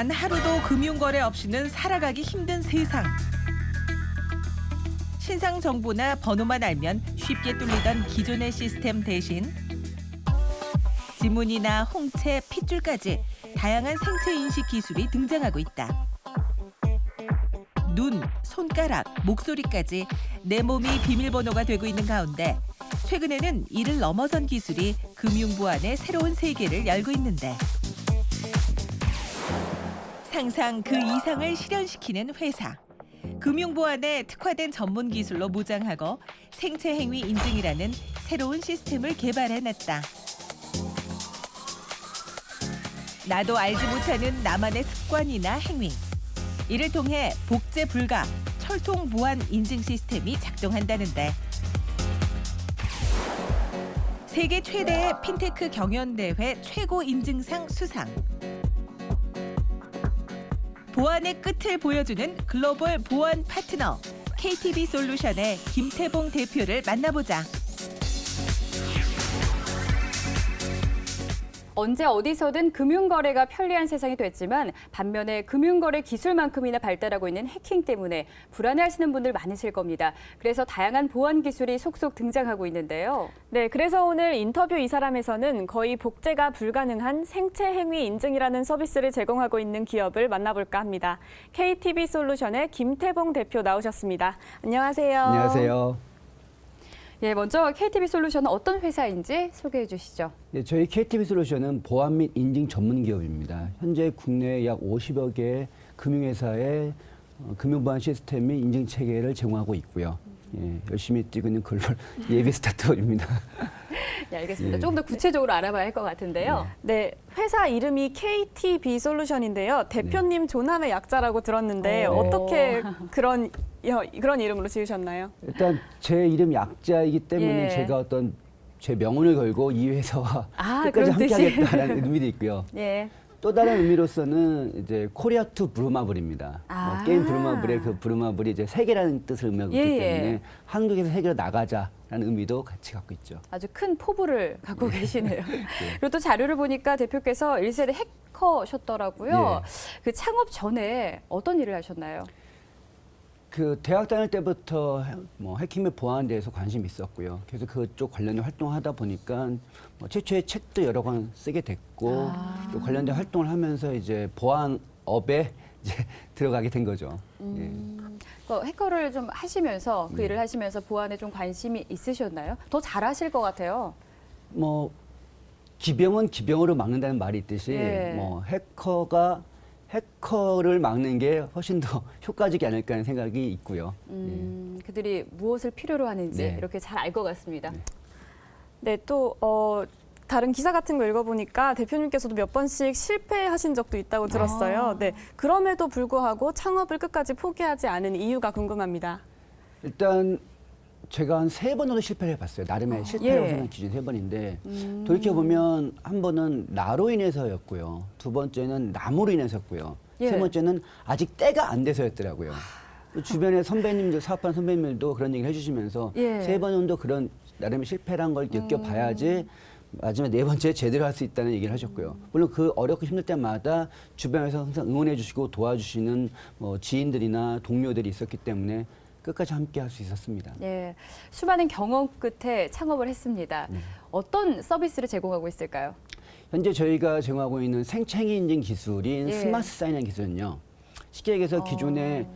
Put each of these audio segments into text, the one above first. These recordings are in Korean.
단 하루도 금융거래 없이는 살아가기 힘든 세상. 신상 정보나 번호만 알면 쉽게 뚫리던 기존의 시스템 대신 지문이나 홍채, 핏줄까지 다양한 생체 인식 기술이 등장하고 있다. 눈, 손가락, 목소리까지 내 몸이 비밀번호가 되고 있는 가운데 최근에는 이를 넘어선 기술이 금융보안의 새로운 세계를 열고 있는데 상상 그 이상을 실현시키는 회사. 금융보안에 특화된 전문 기술로 무장하고 생체행위 인증이라는 새로운 시스템을 개발해냈다. 나도 알지 못하는 나만의 습관이나 행위. 이를 통해 복제 불가, 철통 보안 인증 시스템이 작동한다는데 세계 최대의 핀테크 경연대회 최고 인증상 수상. 보안의 끝을 보여주는 글로벌 보안 파트너 KTB 솔루션의 김태봉 대표를 만나보자. 언제 어디서든 금융거래가 편리한 세상이 됐지만 반면에 금융거래 기술만큼이나 발달하고 있는 해킹 때문에 불안해하시는 분들 많으실 겁니다. 그래서 다양한 보안 기술이 속속 등장하고 있는데요. 네, 그래서 오늘 인터뷰 이 사람에서는 거의 복제가 불가능한 생체 행위 인증이라는 서비스를 제공하고 있는 기업을 만나볼까 합니다. KTB 솔루션의 김태봉 대표 나오셨습니다. 안녕하세요. 안녕하세요. 예, 먼저 KTB 솔루션은 어떤 회사인지 소개해 주시죠. 네, 저희 KTB 솔루션은 보안 및 인증 전문 기업입니다. 현재 국내 약 50여 개의 금융회사의 금융보안 시스템 및 인증 체계를 제공하고 있고요. 예, 열심히 뛰고 있는 글로벌 예비 스타트업입니다. 네, 알겠습니다. 예. 조금 더 구체적으로 알아봐야 할 것 같은데요. 네, 회사 이름이 KTB 솔루션인데요. 대표님 조남의 약자라고 들었는데 어떻게 그런 이름으로 지으셨나요? 일단 제 이름 약자이기 때문에 예. 제가 어떤 제 명언을 걸고 이 회사와 끝까지 그런 뜻이. 함께하겠다는 의미도 있고요. 예. 또 다른 의미로서는 이제 코리아 투 브루마블입니다. 게임 브루마블의 그 브루마블이 이제 세계라는 뜻을 의미하고 있기 때문에 한국에서 세계로 나가자라는 의미도 같이 갖고 있죠. 아주 큰 포부를 갖고 계시네요. 그리고 또 자료를 보니까 대표께서 1세대 해커셨더라고요. 그 창업 전에 어떤 일을 하셨나요? 그 대학 다닐 때부터 뭐 해킹 및 보안에 대해서 관심이 있었고요. 그래서 그쪽 관련된 활동을 하다 보니까 뭐 최초의 책도 여러 권 쓰게 됐고 또 관련된 활동을 하면서 이제 보안업에 이제 들어가게 된 거죠. 예. 그 해커를 좀 하시면서 그 일을 하시면서 보안에 좀 관심이 있으셨나요? 더 잘하실 것 같아요. 뭐 기병은 기병으로 막는다는 말이 있듯이 뭐 해커를 막는 게 훨씬 더 효과적이지 않을까 하는 생각이 있고요. 그들이 무엇을 필요로 하는지 네. 이렇게 잘 알 것 같습니다. 네, 또 다른 기사 같은 거 읽어보니까 대표님께서도 몇 번씩 실패하신 적도 있다고 들었어요. 네, 그럼에도 불구하고 창업을 끝까지 포기하지 않은 이유가 궁금합니다. 일단 제가 한 3번 정도 실패를 해봤어요. 나름의 실패라고 생각하는 기준 3번인데 돌이켜보면 한 번은 나로 인해서였고요. 두 번째는 나무로 인해서였고요. 세 번째는 아직 때가 안 돼서였더라고요. 또 주변에 선배님들, 사업하는 선배님들도 그런 얘기를 해주시면서 3번 정도 그런 나름의 실패란 걸 느껴봐야지 마지막 4번째 제대로 할 수 있다는 얘기를 하셨고요. 물론 그 어렵고 힘들 때마다 주변에서 항상 응원해 주시고 도와주시는 뭐 지인들이나 동료들이 있었기 때문에 끝까지 함께 할 수 있었습니다. 예, 수많은 경험 끝에 창업을 했습니다. 어떤 서비스를 제공하고 있을까요? 현재 저희가 제공하고 있는 생체행위 인증 기술인 스마트 사인이라는 기술은요. 쉽게 얘기해서 기존의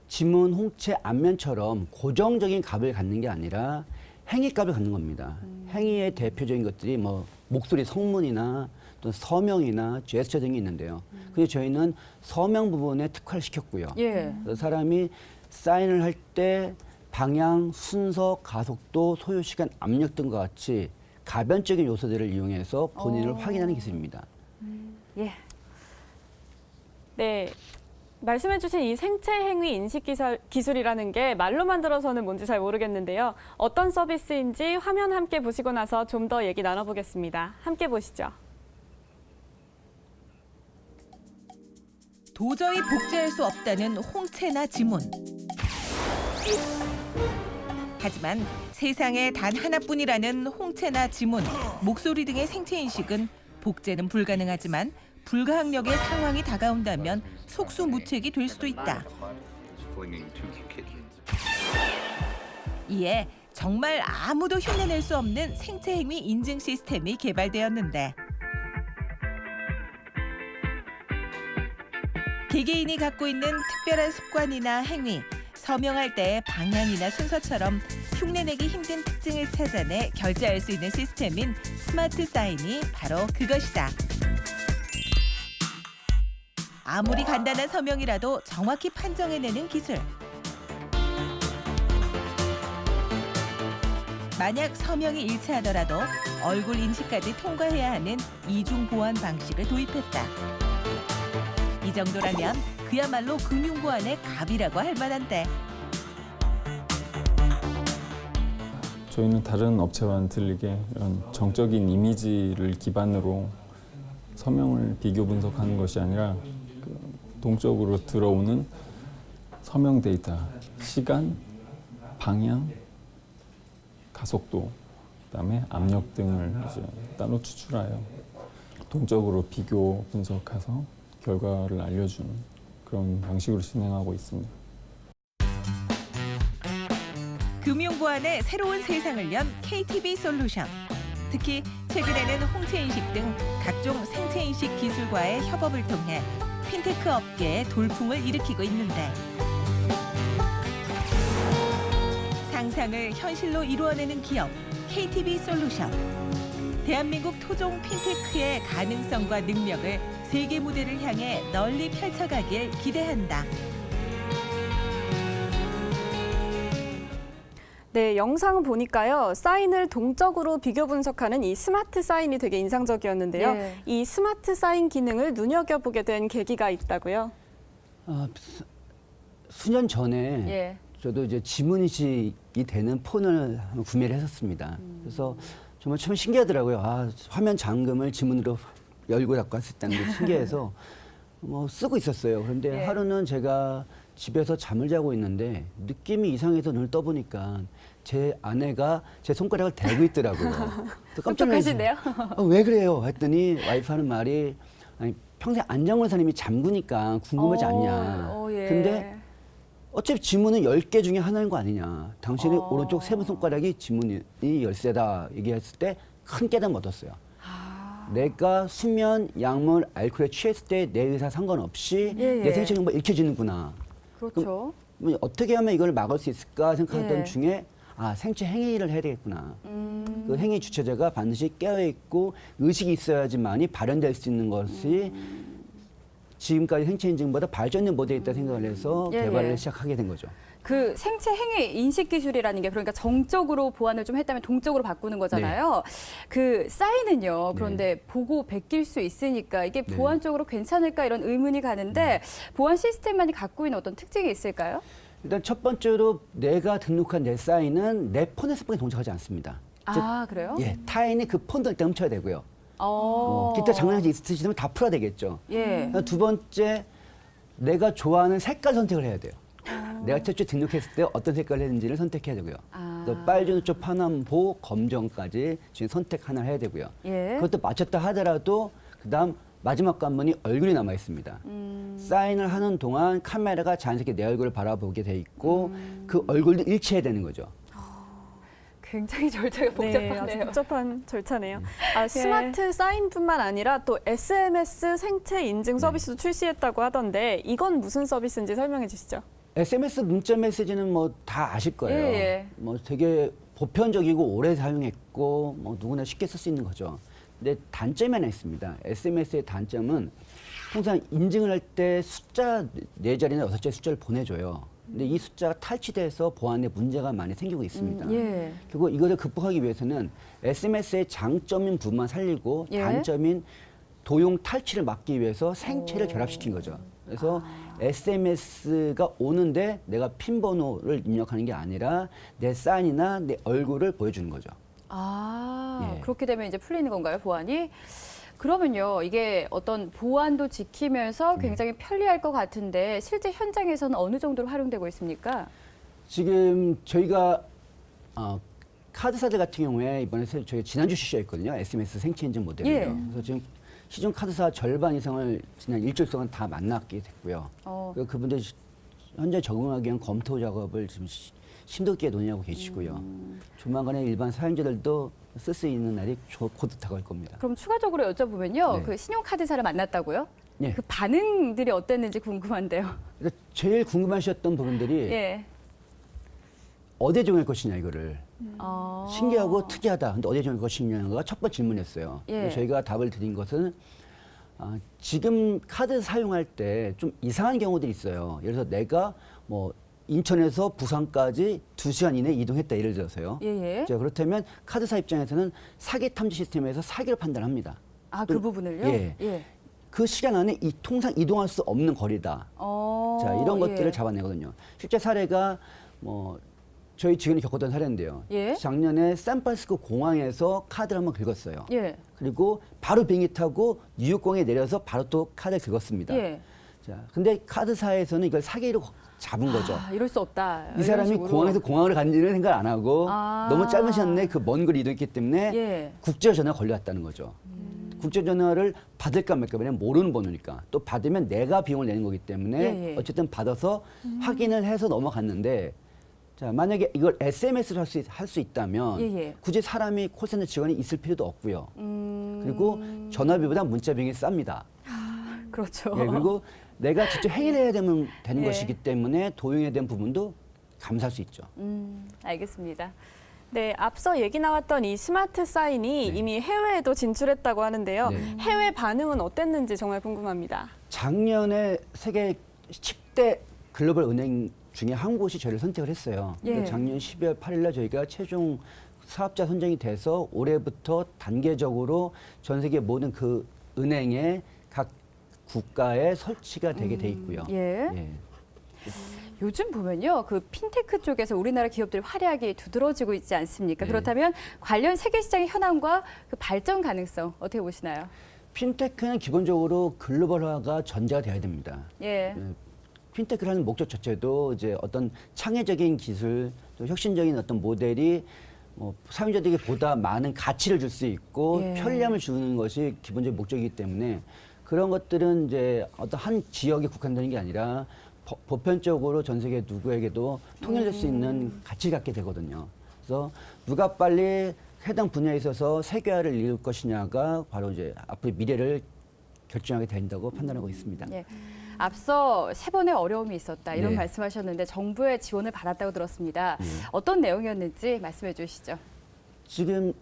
지문, 홍채, 안면처럼 고정적인 값을 갖는 게 아니라 행위값을 갖는 겁니다. 행위의 대표적인 것들이 뭐 목소리 성문이나 또 서명이나 제스처 등이 있는데요. 그래서 저희는 서명 부분에 특화를 시켰고요. 그래서 사람이 사인을 할 때 방향, 순서, 가속도, 소요 시간, 압력 등과 같이 가변적인 요소들을 이용해서 본인을 확인하는 기술입니다. 예. 네. 말씀해주신 이 생체 행위 인식 기술이라는 게 말로만 들어서는 뭔지 잘 모르겠는데요. 어떤 서비스인지 화면 함께 보시고 나서 좀 더 얘기 나눠보겠습니다. 함께 보시죠. 도저히 복제할 수 없다는 홍채나 지문. 하지만 세상에 단 하나뿐이라는 홍채나 지문, 목소리 등의 생체 인식은 복제는 불가능하지만 불가항력의 상황이 다가온다면 속수무책이 될 수도 있다. 이에 정말 아무도 흉내낼 수 없는 생체 행위 인증 시스템이 개발되었는데 개개인이 갖고 있는 특별한 습관이나 행위, 서명할 때의 방향이나 순서처럼 흉내내기 힘든 특징을 찾아내 결제할 수 있는 시스템인 스마트 사인이 바로 그것이다. 아무리 간단한 서명이라도 정확히 판정해내는 기술. 만약 서명이 일치하더라도 얼굴 인식까지 통과해야 하는 이중 보안 방식을 도입했다. 이 정도라면 그야말로 금융보안의 갑이라고 할 만한데. 저희는 다른 업체와는 틀리게 이런 정적인 이미지를 기반으로 서명을 비교 분석하는 것이 아니라 동적으로 들어오는 서명 데이터, 시간, 방향, 가속도, 그다음에 압력 등을 이제 따로 추출하여 동적으로 비교 분석해서 결과를 알려주는 그런 방식으로 진행하고 있습니다. 금융보안의 새로운 세상을 연 KTB 솔루션. 특히 최근에는 홍채인식 등 각종 생체인식 기술과의 협업을 통해 핀테크 업계에 돌풍을 일으키고 있는데 상상을 현실로 이루어내는 기업 KTB 솔루션. 대한민국 토종 핀테크의 가능성과 능력을 세계 무대를 향해 널리 펼쳐가길 기대한다. 네, 영상 보니까요. 사인을 동적으로 비교 분석하는 이 스마트 사인이 되게 인상적이었는데요. 예. 이 스마트 사인 기능을 눈여겨보게 된 계기가 있다고요? 수년 전에 예. 저도 이제 지문인식이 되는 폰을 한번 구매를 했었습니다. 그래서 정말 참 신기하더라고요. 아, 화면 잠금을 지문으로 열고 닫고 할수 있다는 게 신기해서 뭐 쓰고 있었어요. 그런데 예. 하루는 제가 집에서 잠을 자고 있는데 느낌이 이상해서 눈을 떠보니까 제 아내가 제 손가락을 대고 있더라고요. 그래서 깜짝 놀랐어요. 똑똑하신데요? 왜 그래요? 했더니 와이프 하는 말이 아니, 평생 안정원 사님이 잠그니까 궁금하지 않냐. 예. 근데 어차피 지문은 10개 중에 하나인 거 아니냐. 당신의 어. 오른쪽 세번 손가락이 지문이 열쇠다 얘기했을 때 큰 깨달음 얻었어요. 내가 수면, 약물, 알코올에 취했을 때 내 의사 상관없이 예, 예. 내 생체 정보가 읽혀지는구나. 그렇죠. 그럼 어떻게 하면 이걸 막을 수 있을까 생각하던 예. 중에 아, 생체 행위를 해야 되겠구나. 그 행위 주체자가 반드시 깨어있고 의식이 있어야지만이 발현될 수 있는 것이 지금까지 생체 인증보다 발전된 모델이 있다 생각을 해서 예, 개발을 예. 시작하게 된 거죠. 그 생체 행위 인식 기술이라는 게 그러니까 정적으로 보완을 좀 했다면 동적으로 바꾸는 거잖아요. 그 사인은요. 그런데 보고 베낄 수 있으니까 이게 네. 보안적으로 괜찮을까 이런 의문이 가는데 보안 시스템만이 갖고 있는 어떤 특징이 있을까요? 일단 첫 번째로 내가 등록한 내 사인은 내 폰에서밖에 동작하지 않습니다. 아, 그래요? 예, 타인이 그 폰도 일단 훔쳐야 되고요. 어. 기타 장난이 있으시면 다 풀어야 되겠죠. 예. 두 번째, 내가 좋아하는 색깔 선택을 해야 돼요. 내가 최초에 등록했을 때 어떤 색깔을 했는지를 선택해야 되고요. 아. 그래서 빨주, 노초, 파남보, 검정까지 지금 선택 하나 해야 되고요. 예. 그것도 맞췄다 하더라도 그다음 마지막 관문이 얼굴이 남아 있습니다. 사인을 하는 동안 카메라가 자연스럽게 내 얼굴을 바라보게 돼 있고 그 얼굴도 일치해야 되는 거죠. 굉장히 절차가 네, 아주 복잡하네요. 복잡한 절차네요. 스마트 사인뿐만 아니라 또 SMS 생체 인증 서비스도 출시했다고 하던데 이건 무슨 서비스인지 설명해 주시죠. SMS 문자 메시지는 뭐 다 아실 거예요. 예, 예. 뭐 되게 보편적이고 오래 사용했고 뭐 누구나 쉽게 쓸 수 있는 거죠. 근데 단점이 하나 있습니다. SMS의 단점은 항상 인증을 할 때 숫자 4자리나 6자리 숫자를 보내줘요. 근데 이 숫자가 탈취돼서 보안에 문제가 많이 생기고 있습니다. 예. 그리고 이것을 극복하기 위해서는 SMS의 장점인 부분만 살리고 예. 단점인 도용 탈취를 막기 위해서 생체를 결합시킨 거죠. 그래서 SMS가 오는데 내가 핀 번호를 입력하는 게 아니라 내 사인이나 내 얼굴을 보여주는 거죠. 아, 예. 그렇게 되면 이제 풀리는 건가요, 보안이? 그러면요, 이게 어떤 보안도 지키면서 굉장히 편리할 것 같은데 실제 현장에서는 어느 정도로 활용되고 있습니까? 지금 저희가 카드사들 같은 경우에 이번에 저희 지난주 출시했거든요. SMS 생체 인증 모델이요. 예. 그래서 지금 시중 카드사 절반 이상을 지난 일주일 동안 다 만났게 됐고요. 그리고 그분들 현재 적응하기 위한 검토 작업을 지금 심도있게 논의하고 계시고요. 조만간에 일반 사용자들도 쓸 수 있는 날이 곧 다가올 겁니다. 그럼 추가적으로 여쭤보면요. 네. 그 신용카드사를 만났다고요? 예. 그 반응들이 어땠는지 궁금한데요. 그래서 제일 궁금하셨던 부분들이 예. 어디에 적용할 것이냐 이거를. 어. 신기하고 특이하다. 근데 어디에 적용할 것이냐가 첫 번째 질문이었어요. 예. 그래서 저희가 답을 드린 것은 지금 카드 사용할 때 좀 이상한 경우들이 있어요. 예를 들어서 내가 뭐 인천에서 부산까지 2시간 이내에 이동했다 예를 들어서요. 예. 자, 그렇다면 카드사 입장에서는 사기 탐지 시스템에서 사기를 판단합니다. 아, 그 또- 부분을요? 예. 그 시간 안에 통상 이동할 수 없는 거리다. 자, 이런 것들을 예. 잡아내거든요. 실제 사례가 뭐 저희 직원이 겪었던 사례인데요. 예. 작년에 샌프란시스코 공항에서 카드를 한번 긁었어요. 예. 그리고 바로 비행기 타고 뉴욕공항에 내려서 바로 또 카드를 긁었습니다. 예. 자, 근데 카드사에서는 이걸 사기로 잡은 거죠. 아, 이럴 수 없다. 이 이런 사람이 식으로. 공항에서 공항을 간지는 생각 안 하고 아. 너무 짧은 시간 내에 그 먼 거리 이동했기 때문에 예. 국제 전화가 걸려왔다는 거죠. 국제 전화를 받을까 말까 왜냐면 모르는 번호니까 또 받으면 내가 비용을 내는 거기 때문에 예, 예. 어쨌든 받아서 확인을 해서 넘어갔는데 자 만약에 이걸 SMS로 할 수 있다면 예, 예. 굳이 사람이 콜센터 직원이 있을 필요도 없고요. 그리고 전화비보다 문자 비용이 쌉니다. 그렇죠. 예, 그리고 내가 직접 행위를 해야 되는 예. 것이기 때문에 도용에 대한 부분도 감수할 수 있죠. 알겠습니다. 네, 앞서 얘기 나왔던 이 스마트 사인이 네. 이미 해외에도 진출했다고 하는데요. 네. 해외 반응은 어땠는지 정말 궁금합니다. 작년에 세계 10대 글로벌 은행 중에 한 곳이 저희를 선택을 했어요. 예. 작년 12월 8일 날 저희가 최종 사업자 선정이 돼서 올해부터 단계적으로 전 세계 모든 그 은행의 각 국가에 설치가 되게 돼 있고요. 예. 요즘 보면요, 그 핀테크 쪽에서 우리나라 기업들이 화려하게 두드러지고 있지 않습니까? 네. 그렇다면 관련 세계 시장의 현황과 그 발전 가능성 어떻게 보시나요? 핀테크는 기본적으로 글로벌화가 전제가 돼야 됩니다. 예. 핀테크를 하는 목적 자체도 이제 어떤 창의적인 기술, 또 혁신적인 어떤 모델이 사용자들에게 보다 많은 가치를 줄 수 있고 예. 편리함을 주는 것이 기본적인 목적이기 때문에 그런 것들은 이제 어떤 한 지역에 국한되는 게 아니라 보편적으로 전 세계 누구에게도 통일될 수 있는 가치를 갖게 되거든요. 그래서 누가 빨리 해당 분야에 있어서 세계화를 이룰 것이냐가 바로 이제 앞으로 미래를 결정하게 된다고 판단하고 있습니다. 예. 앞서 3번의 어려움이 있었다 이런 네. 말씀하셨는데 정부의 지원을 받았다고 들었습니다. 네. 어떤 내용이었는지 말씀해 주시죠. 지금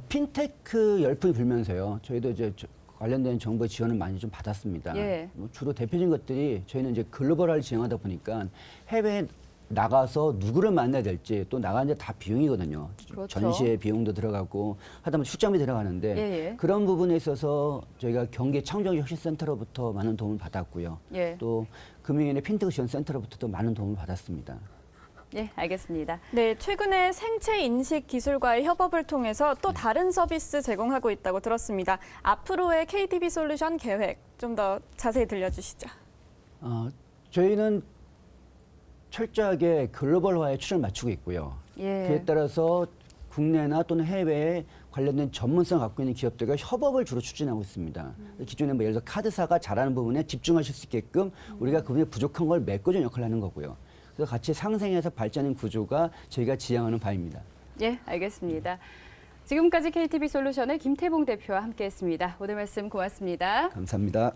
핀테크 열풍이 불면서요. 저희도 이제 관련된 정부의 지원을 많이 좀 받았습니다. 예. 주로 대표적인 것들이 저희는 이제 글로벌화를 진행하다 보니까 해외에 나가서 누구를 만나야 될지 또 나가는데 다 비용이거든요. 그렇죠. 전시회 비용도 들어가고 하다 보면 출장비 들어가는데 예. 그런 부분에 있어서 저희가 경기 창조경제혁신센터로부터 많은 도움을 받았고요. 예. 또 금융인의 핀테크 지원센터로부터도 많은 도움을 받았습니다. 예, 알겠습니다. 네, 최근에 생체 인식 기술과의 협업을 통해서 또 다른 서비스 제공하고 있다고 들었습니다. 앞으로의 KTB 솔루션 계획 좀 더 자세히 들려주시죠. 저희는 철저하게 글로벌화에 초점을 맞추고 있고요. 예. 그에 따라서 국내나 또는 해외에 관련된 전문성을 갖고 있는 기업들과 협업을 주로 추진하고 있습니다. 기존에 예를 들어 카드사가 잘하는 부분에 집중하실 수 있게끔 우리가 그분의 부족한 걸 메꿔주는 역할을 하는 거고요. 그래서 같이 상생해서 발전하는 구조가 저희가 지향하는 바입니다. 예, 알겠습니다. 지금까지 KTB 솔루션의 김태봉 대표와 함께했습니다. 오늘 말씀 고맙습니다. 감사합니다.